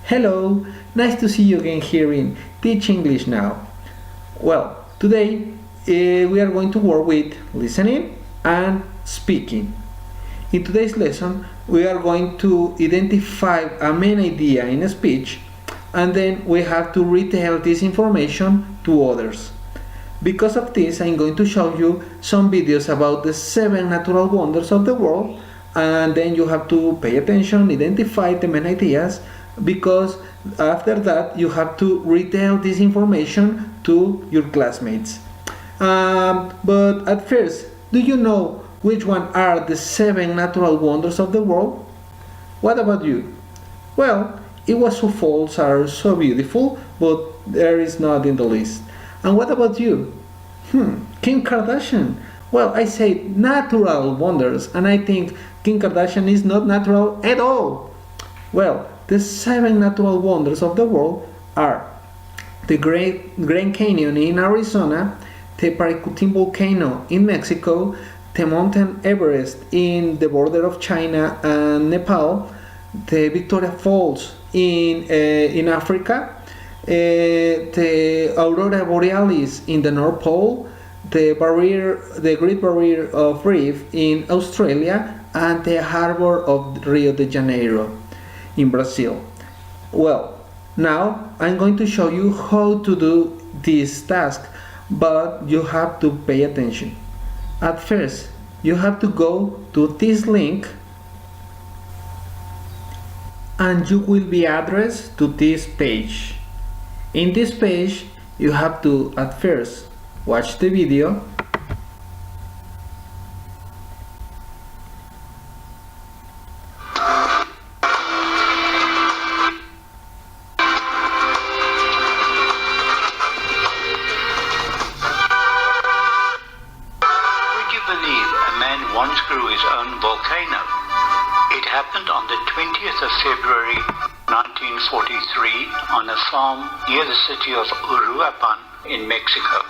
Hello, nice to see you again here in Teach English Now. Well, today we are going to work with listening and speaking. In today's lesson, we are going to identify a main idea in a speech, and then we have to retell this information to others. Because of this, I'm going to show you some videos about the 7 natural wonders of the world, and then you have to pay attention, identify the main ideas, because after that you have to retell this information to your classmates. But at first, do you know which one are the 7 natural wonders of the world? What about you? Well, it was so false are so beautiful, but there is not in the list. And what about you? Kim Kardashian. Well, I say natural wonders, and I think Kim Kardashian is not natural at all. Well, the 7 natural wonders of the world are the Grand Canyon in Arizona, the Paricutin volcano in Mexico, the Mountain Everest in the border of China and Nepal, the Victoria Falls in Africa, the Aurora Borealis in the North Pole, the Great Barrier of Reef in Australia, and the harbor of Rio de Janeiro in Brazil. Well, now I'm going to show you how to do this task, but you have to pay attention. At first, you have to go to this link, and you will be addressed to this page. In this page, you have to at first watch the video, once grew his own volcano. It happened on the 20th of February 1943 on a farm near the city of Uruapan in Mexico.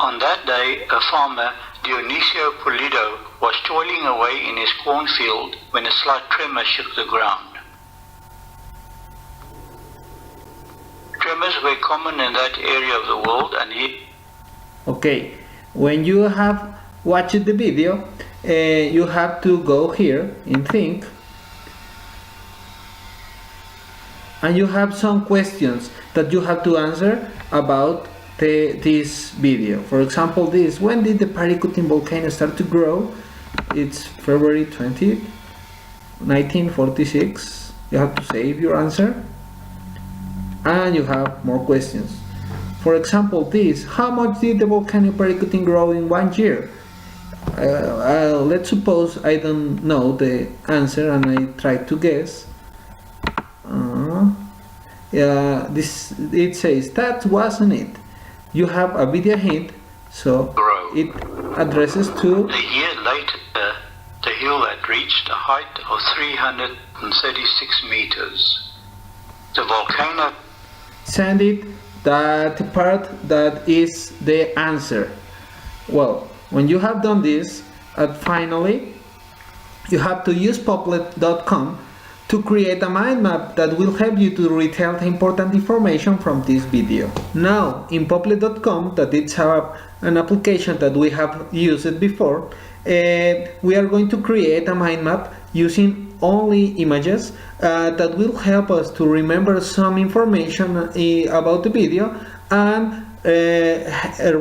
On that day, a farmer, Dionisio Pulido, was toiling away in his cornfield when a slight tremor shook the ground. Tremors were common in that area of the world, and Okay, when you have watched the video, you have to go here in Think, and you have some questions that you have to answer about this video. For example, this: when did the Paricutin volcano start to grow? It's February 20th, 1946. You have to save your answer, and you have more questions. For example, this: how much did the volcano Paricutin grow in 1 year? Let's suppose I don't know the answer and I try to guess. It says that wasn't it. You have a video hint, so it addresses to. A year later, the hill had reached a height of 336 meters. The volcano Send it that part that is the answer. Well, when you have done this, finally you have to use Popplet.com to create a mind map that will help you to retell the important information from this video. Now, in Popplet.com, that it's an application that we have used before, we are going to create a mind map using only images that will help us to remember some information about the video and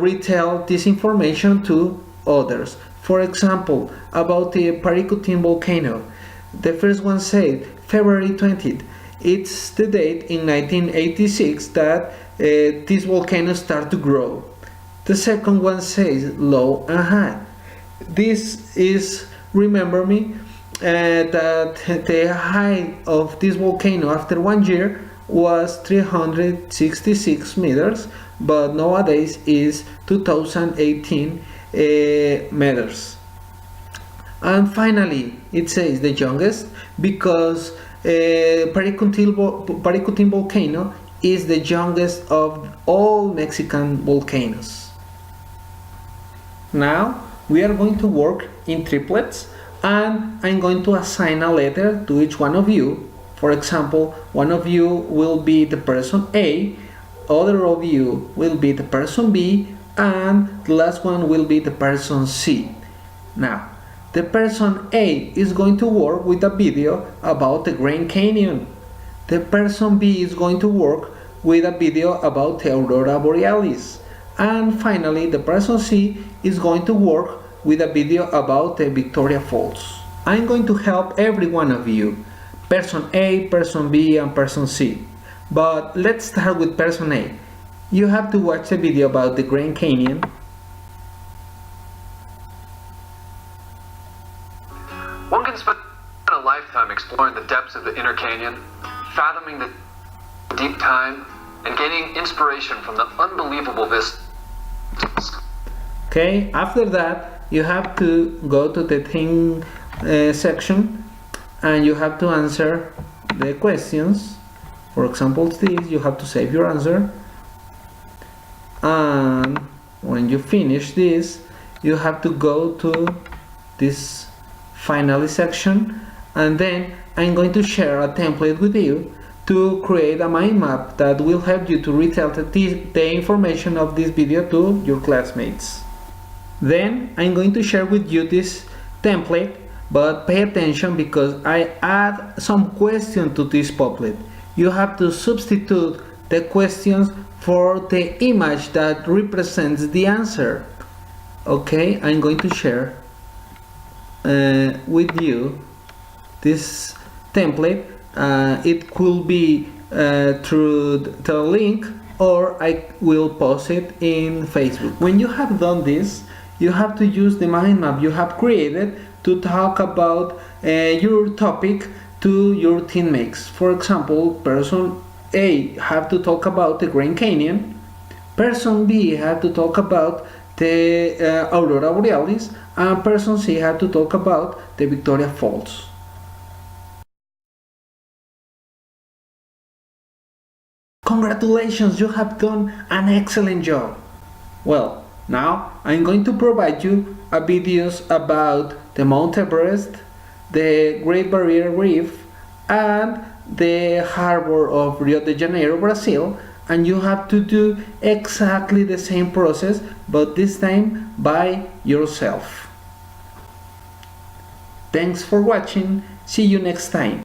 retell this information to others. For example, about the Paricutin volcano, the first one said February 20th. It's the date in 1986 that this volcano started to grow. The second one says low and high. This is, remember me, that the height of this volcano after 1 year was 366 meters, but nowadays is 2018 meters. And finally, it says the youngest because Paricutin volcano is the youngest of all Mexican volcanoes. Now we are going to work in triplets, and I'm going to assign a letter to each one of you. For example, one of you will be the person A, other of you will be the person B, and the last one will be the person C. Now, the person A is going to work with a video about the Grand Canyon. The person B is going to work with a video about the Aurora Borealis. And finally, the person C is going to work with a video about the Victoria Falls. I'm going to help every one of you, person A, person B, and person C. But let's start with person A. You have to watch the video about the Grand Canyon. One can spend a lifetime exploring the depths of the inner canyon, fathoming the deep time, and gaining inspiration from the unbelievable vistas. Okay, after that, you have to go to the thing section and you have to answer the questions. For example, this, you have to save your answer. And when you finish this, you have to go to this finally section, and then I'm going to share a template with you to create a mind map that will help you to retell the information of this video to your classmates. Then I'm going to share with you this template, but pay attention because I add some questions to this Padlet. You have to substitute the questions for the image that represents the answer. Okay, I'm going to share with you this template. It could be through the link, or I will post it in Facebook. When you have done this, you have to use the mind map you have created to talk about your topic to your teammates. For example, person A have to talk about the Grand Canyon, person B have to talk about the Aurora Borealis, and person C have to talk about the Victoria Falls. Congratulations, you have done an excellent job. Well, now I'm going to provide you videos about the Mount Everest, the Great Barrier Reef, and the harbor of Rio de Janeiro, Brazil, and you have to do exactly the same process, but this time by yourself. Thanks for watching. See you next time.